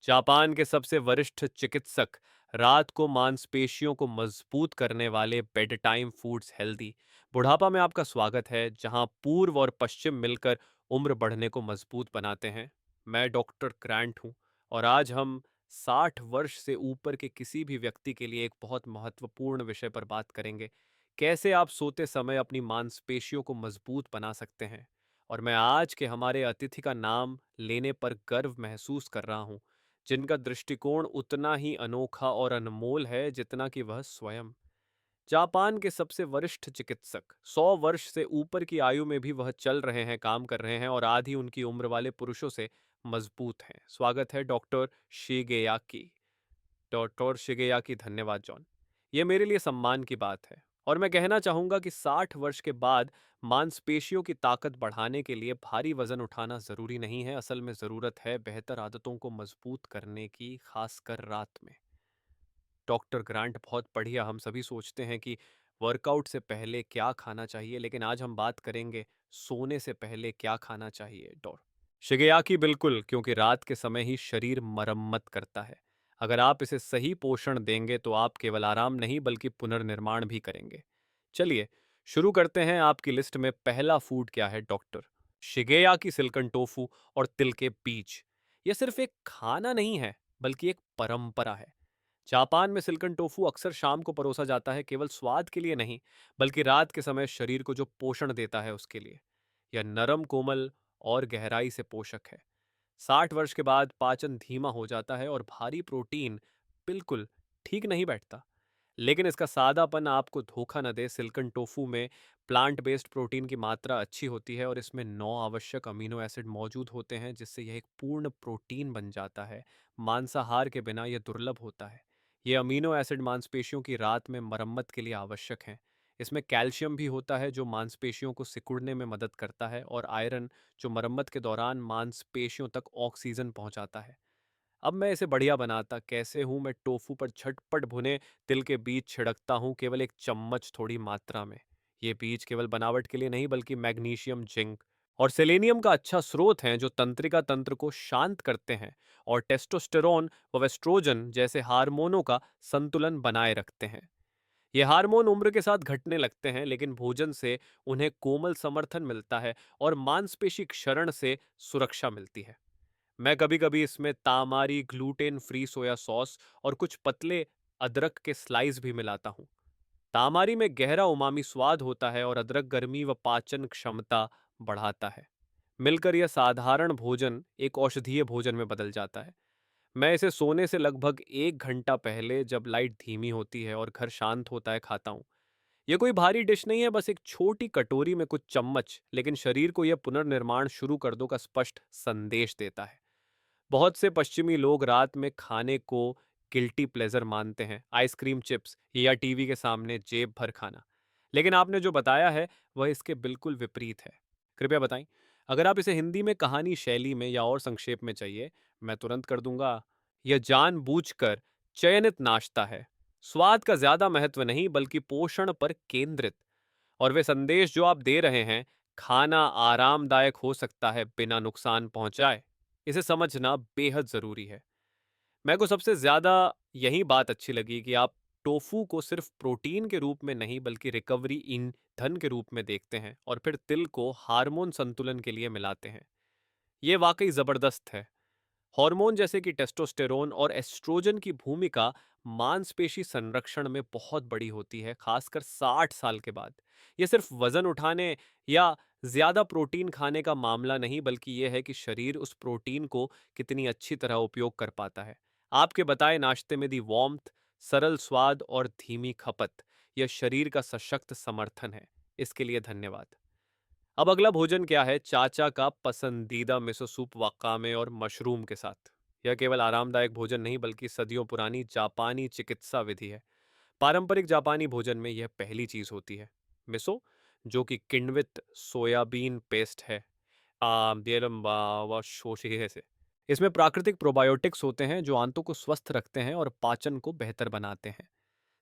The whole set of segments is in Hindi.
जापान के सबसे वरिष्ठ चिकित्सक रात को मांसपेशियों को मजबूत करने वाले बेड टाइम फूड्स हेल्दी बुढ़ापा में आपका स्वागत है, जहां पूर्व और पश्चिम मिलकर उम्र बढ़ने को मजबूत बनाते हैं। मैं डॉक्टर ग्रांट हूं और आज हम 60 वर्ष से ऊपर के किसी भी व्यक्ति के लिए एक बहुत महत्वपूर्ण विषय पर बात करेंगे। कैसे आप सोते समय अपनी मांसपेशियों को मजबूत बना सकते हैं। और मैं आज के हमारे अतिथि का नाम लेने पर गर्व महसूस कर रहा हूं, जिनका दृष्टिकोण उतना ही अनोखा और अनमोल है जितना कि वह स्वयं। जापान के सबसे वरिष्ठ चिकित्सक, 100 वर्ष से ऊपर की आयु में भी वह चल रहे हैं, काम कर रहे हैं और आधी उनकी उम्र वाले पुरुषों से मजबूत हैं। स्वागत है डॉक्टर शिगेयाकी। डॉक्टर शिगेयाकी, धन्यवाद जॉन। ये मेरे लिए सम्मान की बात है। और मैं कहना चाहूंगा कि 60 वर्ष के बाद मांसपेशियों की ताकत बढ़ाने के लिए भारी वजन उठाना जरूरी नहीं है। असल में जरूरत है बेहतर आदतों को मजबूत करने की, खासकर रात में। डॉक्टर ग्रांट, बहुत बढ़िया। हम सभी सोचते हैं कि वर्कआउट से पहले क्या खाना चाहिए, लेकिन आज हम बात करेंगे सोने से पहले क्या खाना चाहिए। डॉ शिगेयाकी, बिल्कुल, क्योंकि रात के समय ही शरीर मरम्मत करता है। अगर आप इसे सही पोषण देंगे तो आप केवल आराम नहीं बल्कि पुनर्निर्माण भी करेंगे। चलिए शुरू करते हैं। आपकी लिस्ट में पहला फूड क्या है डॉक्टर शिगेयाकी? सिल्कन टोफू और तिल के बीज। यह सिर्फ एक खाना नहीं है बल्कि एक परंपरा है। जापान में सिल्कन टोफू अक्सर शाम को परोसा जाता है, केवल स्वाद के लिए नहीं बल्कि रात के समय शरीर को जो पोषण देता है उसके लिए। यह नरम, कोमल और गहराई से पोषक है। 60 वर्ष के बाद पाचन धीमा हो जाता है और भारी प्रोटीन बिल्कुल ठीक नहीं बैठता। लेकिन इसका सादापन आपको धोखा न दे। सिल्कन टोफू में प्लांट बेस्ड प्रोटीन की मात्रा अच्छी होती है और इसमें 9 आवश्यक अमीनो एसिड मौजूद होते हैं, जिससे यह एक पूर्ण प्रोटीन बन जाता है। मांसाहार के बिना यह दुर्लभ होता है। ये अमीनो एसिड मांसपेशियों की रात में मरम्मत के लिए आवश्यक हैं। इसमें कैल्शियम भी होता है जो मांसपेशियों को सिकुड़ने में मदद करता है, और आयरन जो मरम्मत के दौरान मांसपेशियों तक ऑक्सीजन पहुंचाता है। अब मैं इसे बढ़िया बनाता कैसे हूँ? मैं टोफू पर झटपट भुने तिल के बीज छिड़कता हूँ, केवल 1 चम्मच थोड़ी मात्रा में। ये बीज केवल बनावट के लिए नहीं बल्कि मैग्नीशियम, जिंक और सेलेनियम का अच्छा स्रोत हैं, जो तंत्रिका तंत्र को शांत करते हैं और टेस्टोस्टेरोन व वेस्ट्रोजन जैसे हार्मोनों का संतुलन बनाए रखते हैं। ये हार्मोन उम्र के साथ घटने लगते हैं, लेकिन भोजन से उन्हें कोमल समर्थन मिलता है और मांसपेशी क्षरण से सुरक्षा मिलती है। मैं कभी-कभी इसमें तामारी, ग्लूटेन फ्री सोया सॉस और कुछ पतले अदरक के स्लाइस भी मिलाता हूँ। तामारी में गहरा उमामी स्वाद होता है और अदरक गर्मी व पाचन क्षमता बढ़ाता है। मिलकर यह साधारण भोजन एक औषधीय भोजन में बदल जाता है। मैं इसे सोने से लगभग 1 घंटा पहले, जब लाइट धीमी होती है और घर शांत होता है, खाता हूँ। यह कोई भारी डिश नहीं है, बस एक छोटी कटोरी में कुछ चम्मच, लेकिन शरीर को यह पुनर्निर्माण शुरू कर दो का स्पष्ट संदेश देता है। बहुत से पश्चिमी लोग रात में खाने को गिल्टी प्लेजर मानते हैं, आइसक्रीम, चिप्स या टीवी के सामने जेब भर खाना। लेकिन आपने जो बताया है वह इसके बिल्कुल विपरीत है। कृपया बताएं। अगर आप इसे हिंदी में कहानी शैली में या और संक्षेप में चाहिए, मैं तुरंत कर दूंगा। यह जानबूझकर चयनित नाश्ता है। स्वाद का ज्यादा महत्व नहीं बल्कि पोषण पर केंद्रित। और वे संदेश जो आप दे रहे हैं, खाना आरामदायक हो सकता है बिना नुकसान पहुंचाए, इसे समझना बेहद जरूरी है। मेरे को सबसे ज्यादा यही बात अच्छी लगी कि आप टोफू को सिर्फ प्रोटीन के रूप में नहीं बल्कि रिकवरी ईंधन के रूप में देखते हैं, और फिर तिल को हार्मोन संतुलन के लिए मिलाते हैं। ये वाकई जबरदस्त है। हार्मोन जैसे कि टेस्टोस्टेरोन और एस्ट्रोजन की भूमिका मांसपेशी संरक्षण में बहुत बड़ी होती है, खासकर 60 साल के बाद। यह सिर्फ वजन उठाने या ज्यादा प्रोटीन खाने का मामला नहीं बल्कि यह है कि शरीर उस प्रोटीन को कितनी अच्छी तरह उपयोग कर पाता है। आपके बताए नाश्ते में दी वार्मथ, सरल स्वाद और धीमी खपत, यह शरीर का सशक्त समर्थन है। इसके लिए धन्यवाद। अब अगला भोजन क्या है? चाचा का पसंदीदा मिसो सूप वाकामे और मशरूम के साथ। यह केवल आरामदायक भोजन नहीं बल्कि सदियों पुरानी जापानी चिकित्सा विधि है। पारंपरिक जापानी भोजन में यह पहली चीज होती है। मिसो, जो कि किण्वित सोयाबीन पेस्ट है, शोशिहे से। इसमें प्राकृतिक प्रोबायोटिक्स होते हैं जो आंतों को स्वस्थ रखते हैं और पाचन को बेहतर बनाते हैं।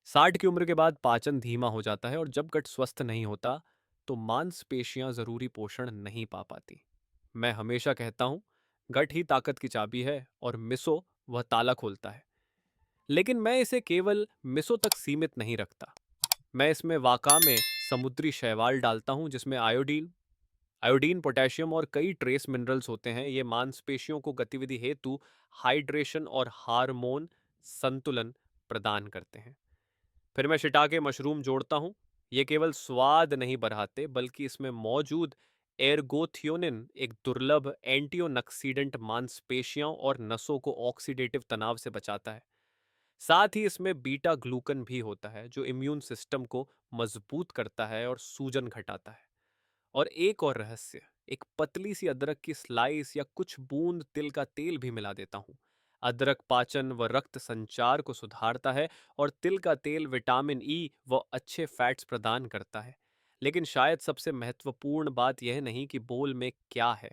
60 की उम्र के बाद पाचन धीमा हो जाता है और जब गट स्वस्थ नहीं होता तो मांसपेशियां जरूरी पोषण नहीं पा पाती। मैं हमेशा कहता हूं, गट ही ताकत की चाबी है और मिसो वह ताला खोलता है। लेकिन मैं इसे केवल मिसो तक सीमित नहीं रखता। मैं इसमें वाक़ा में समुद्री शैवाल डालता हूँ, जिसमें आयोडीन, पोटेशियम और कई ट्रेस मिनरल्स होते हैं। ये मांसपेशियों को गतिविधि हेतु हाइड्रेशन और हार्मोन संतुलन प्रदान करते हैं। फिर मैं शिटाके मशरूम जोड़ता हूँ। ये केवल स्वाद नहीं बढ़ाते, बल्कि इसमें मौजूद एर्गोथियोनिन एक दुर्लभ एंटीओक्सीडेंट मांसपेशियों और नसों को ऑक्सीडेटिव तनाव से बचाता है। साथ ही इसमें बीटा ग्लूकन भी होता है, जो इम्यून सिस्टम को मजबूत करता है और सूजन घटाता है। और एक और रहस्य, एक पतली सी अदरक की स्लाइस या कुछ बूंद तिल का तेल भी मिला देता हूँ। अदरक पाचन व रक्त संचार को सुधारता है और तिल का तेल विटामिन ई व अच्छे फैट्स प्रदान करता है। लेकिन शायद सबसे महत्वपूर्ण बात यह नहीं कि बोल में क्या है,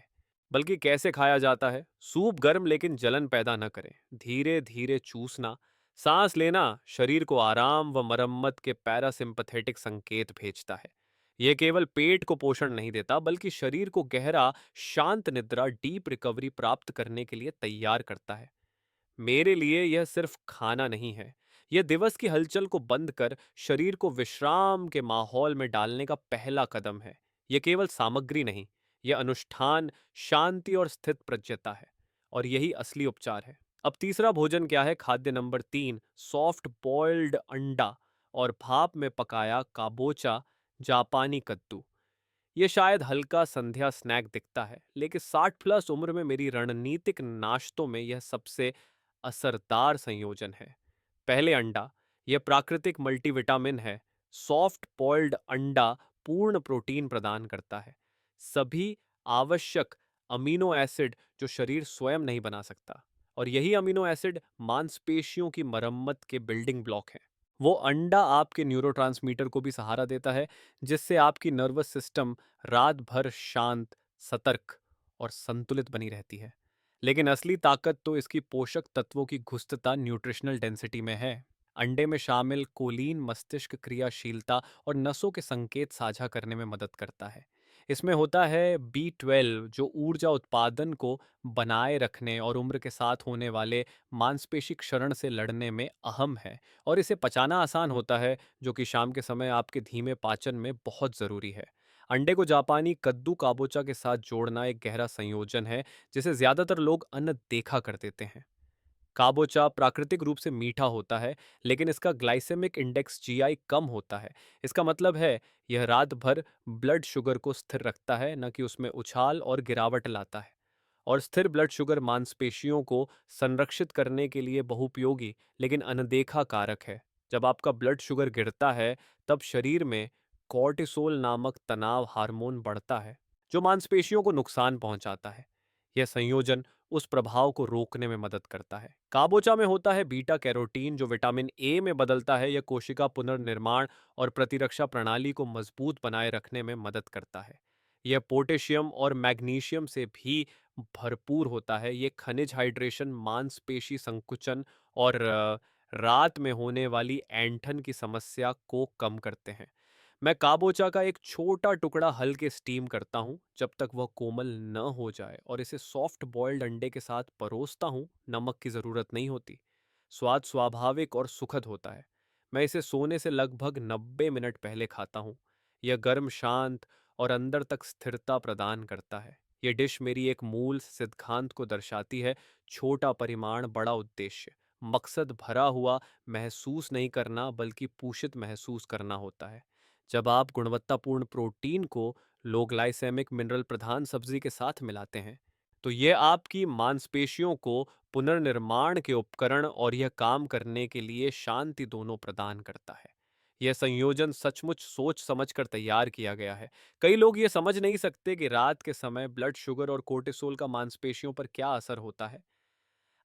बल्कि कैसे खाया जाता है। सूप गर्म लेकिन जलन पैदा न करे। धीरे धीरे चूसना, सांस लेना शरीर को आराम व मरम्मत के पैरासिम्पथेटिक संकेत भेजता है। यह केवल पेट को पोषण नहीं देता, बल्कि शरीर को गहरा शांत निद्रा डीप रिकवरी प्राप्त करने के लिए तैयार करता है। मेरे लिए यह सिर्फ खाना नहीं है, यह दिवस की हलचल को बंद कर शरीर को विश्राम के माहौल में डालने का पहला कदम है। यह केवल सामग्री नहीं, यह अनुष्ठान, शांति और स्थित प्रज्ञता है। और यही असली उपचार है। अब तीसरा भोजन क्या है? खाद्य नंबर 3, सॉफ्ट बॉइल्ड अंडा और भाप में पकाया काबोचा जापानी कद्दू। ये शायद हल्का संध्या स्नैक दिखता है, लेकिन 60 प्लस उम्र में मेरी रणनीतिक नाश्तों में यह सबसे असरदार संयोजन है। पहले अंडा, यह प्राकृतिक मल्टीविटामिन है। सॉफ्ट बॉइल्ड अंडा पूर्ण प्रोटीन प्रदान करता है, सभी आवश्यक अमीनो एसिड जो शरीर स्वयं नहीं बना सकता। और यही अमीनो एसिड मांसपेशियों की मरम्मत के बिल्डिंग ब्लॉक हैं। वो अंडा आपके न्यूरोट्रांसमीटर को भी सहारा देता है, जिससे आपकी नर्वस सिस्टम रात भर शांत, सतर्क और संतुलित बनी रहती है। लेकिन असली ताकत तो इसकी पोषक तत्वों की घुस्तता न्यूट्रिशनल डेंसिटी में है। अंडे में शामिल कोलीन मस्तिष्क क्रियाशीलता और नसों के संकेत साझा करने में मदद करता है। इसमें होता है B12, जो ऊर्जा उत्पादन को बनाए रखने और उम्र के साथ होने वाले मांसपेशी क्षरण से लड़ने में अहम है। और इसे पचाना आसान होता है, जो कि शाम के समय आपके धीमे पाचन में बहुत ज़रूरी है। अंडे को जापानी कद्दू काबोचा के साथ जोड़ना एक गहरा संयोजन है, जिसे ज़्यादातर लोग अनदेखा कर देते हैं। काबोचा प्राकृतिक रूप से मीठा होता है, लेकिन इसका ग्लाइसेमिक इंडेक्स GI कम होता है। इसका मतलब है यह रात भर ब्लड शुगर को स्थिर रखता है, न कि उसमें उछाल और गिरावट लाता है। और स्थिर ब्लड शुगर मांसपेशियों को संरक्षित करने के लिए बहुपयोगी लेकिन अनदेखा कारक है। जब आपका ब्लड शुगर गिरता है, तब शरीर में कॉर्टिसोल नामक तनाव हार्मोन बढ़ता है, जो मांसपेशियों को नुकसान पहुंचाता है। यह संयोजन उस प्रभाव को रोकने में मदद करता है। काबोचा में होता है बीटा कैरोटीन, जो विटामिन ए में बदलता है। यह कोशिका पुनर्निर्माण और प्रतिरक्षा प्रणाली को मजबूत बनाए रखने में मदद करता है। यह पोटेशियम और मैग्नीशियम से भी भरपूर होता है। ये खनिज हाइड्रेशन, मांसपेशी संकुचन और रात में होने वाली ऐंठन की समस्या को कम करते हैं। मैं काबोचा का एक छोटा टुकड़ा हल्के स्टीम करता हूँ जब तक वह कोमल न हो जाए, और इसे सॉफ्ट बॉइल्ड अंडे के साथ परोसता हूँ। नमक की ज़रूरत नहीं होती। स्वाद स्वाभाविक और सुखद होता है। मैं इसे सोने से लगभग 90 मिनट पहले खाता हूँ। यह गर्म, शांत और अंदर तक स्थिरता प्रदान करता है। यह डिश मेरी एक मूल सिद्धांत को दर्शाती है: छोटा परिमाण, बड़ा उद्देश्य। मकसद भरा हुआ महसूस नहीं करना, बल्कि पोषित महसूस करना होता है। जब आप गुणवत्तापूर्ण प्रोटीन को लो ग्लाइसेमिक मिनरल प्रधान सब्जी के साथ मिलाते हैं, तो यह आपकी मांसपेशियों को पुनर्निर्माण के उपकरण और यह काम करने के लिए शांति दोनों प्रदान करता है। यह संयोजन सचमुच सोच समझकर तैयार किया गया है। कई लोग ये समझ नहीं सकते कि रात के समय ब्लड शुगर और कोर्टिसोल का मांसपेशियों पर क्या असर होता है।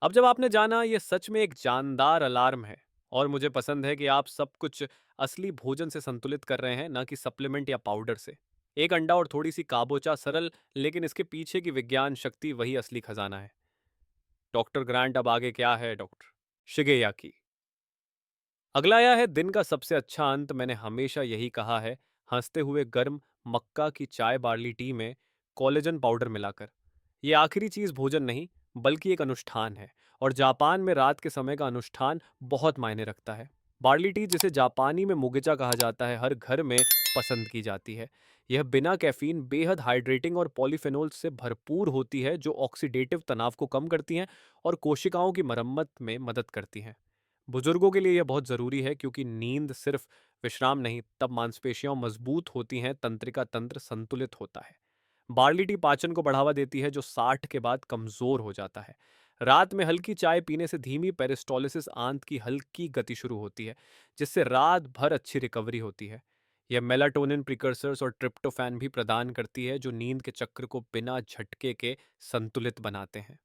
अब जब आपने जाना, ये सच में एक जानदार अलार्म है। और मुझे पसंद है कि आप सब कुछ असली भोजन से संतुलित कर रहे हैं, ना कि सप्लीमेंट या पाउडर से। एक अंडा और थोड़ी सी काबोचा, सरल, लेकिन इसके पीछे की विज्ञान शक्ति वही असली खजाना है। डॉक्टर ग्रांट, अब आगे क्या है डॉक्टर शिगेयाकी? अगला आया है दिन का सबसे अच्छा अंत। मैंने हमेशा यही कहा है, हंसते हुए गर्म मक्का की चाय बार्ली टी में कोलेजन पाउडर मिलाकर। ये आखिरी चीज भोजन नहीं, बल्कि एक अनुष्ठान है। और जापान में रात के समय का अनुष्ठान बहुत मायने रखता है। बार्ली टी, जिसे जापानी में मुगिचा कहा जाता है, हर घर में पसंद की जाती है। यह बिना कैफीन बेहद हाइड्रेटिंग और पॉलीफेनोल से भरपूर होती है, जो ऑक्सीडेटिव तनाव को कम करती हैं और कोशिकाओं की मरम्मत में मदद करती हैं। बुजुर्गों के लिए यह बहुत ज़रूरी है, क्योंकि नींद सिर्फ विश्राम नहीं, तब मांसपेशियां मजबूत होती हैं, तंत्रिका तंत्र संतुलित होता है। बार्ली टी पाचन को बढ़ावा देती है, जो 60 के बाद कमजोर हो जाता है। रात में हल्की चाय पीने से धीमी पेरिस्टोलिसिस आंत की हल्की गति शुरू होती है, जिससे रात भर अच्छी रिकवरी होती है। यह मेलाटोनिन प्रिकर्सर्स और ट्रिप्टोफैन भी प्रदान करती है, जो नींद के चक्र को बिना झटके के संतुलित बनाते हैं।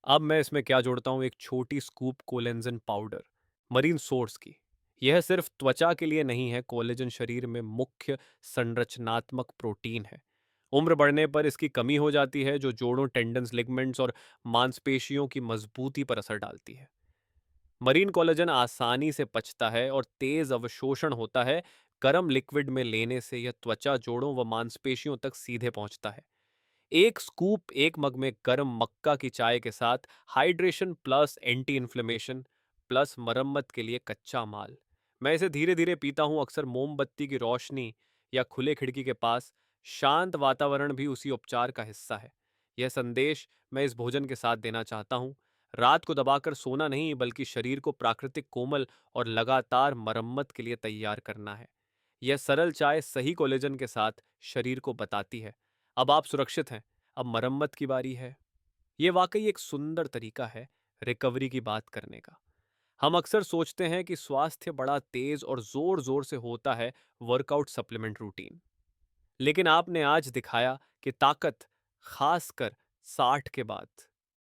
अब मैं इसमें क्या जोड़ता हूँ, एक छोटी स्कूप कोलेंजन पाउडर, मरीन सोर्स की। यह सिर्फ त्वचा के लिए नहीं है, कोलेजन शरीर में मुख्य संरचनात्मक प्रोटीन है। उम्र बढ़ने पर इसकी कमी हो जाती है, जो जोड़ों, टेंडन्स, लिगमेंट्स और मांसपेशियों की मजबूती पर असर डालती है। मरीन कोलेजन आसानी से पचता है और तेज अवशोषण होता है। गर्म लिक्विड में लेने से यह त्वचा, जोड़ों व मांसपेशियों तक सीधे पहुंचता है। एक स्कूप एक मग में गर्म मक्का की चाय के साथ hydration plus anti inflammation plus मरम्मत के लिए कच्चा माल। मैं इसे धीरे धीरे पीता हूँ, अक्सर मोमबत्ती की रोशनी या खुले खिड़की के पास। शांत वातावरण भी उसी उपचार का हिस्सा है। यह संदेश मैं इस भोजन के साथ देना चाहता हूँ। रात को दबाकर सोना नहीं, बल्कि शरीर को प्राकृतिक, कोमल और लगातार मरम्मत के लिए तैयार करना है। यह सरल चाय सही कोलेजन के साथ शरीर को बताती है, अब आप सुरक्षित हैं, अब मरम्मत की बारी है। ये वाकई एक सुंदर तरीका है रिकवरी की बात करने का। हम अक्सर सोचते हैं कि स्वास्थ्य बड़ा तेज और जोर जोर से होता है, वर्कआउट, सप्लीमेंट, रूटीन। लेकिन आपने आज दिखाया कि ताकत, खासकर 60 के बाद,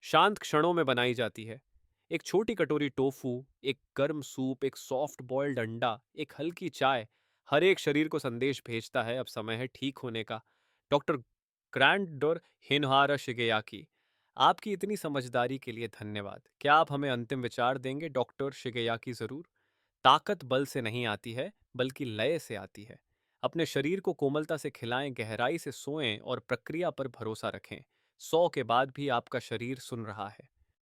शांत क्षणों में बनाई जाती है। एक छोटी कटोरी टोफू, एक गर्म सूप, एक सॉफ्ट बॉइल्ड अंडा, एक हल्की चाय, हर एक शरीर को संदेश भेजता है, अब समय है ठीक होने का। डॉक्टर ग्रैंडोर हिनहारा शिगेयाकी, आपकी इतनी समझदारी के लिए धन्यवाद। क्या आप हमें अंतिम विचार देंगे, डॉक्टर शिगेयाकी? जरूर। ताकत बल से नहीं आती है, बल्कि लय से आती है। अपने शरीर को कोमलता से खिलाएं, गहराई से सोएं और प्रक्रिया पर भरोसा रखें। 100 के बाद भी आपका शरीर सुन रहा है।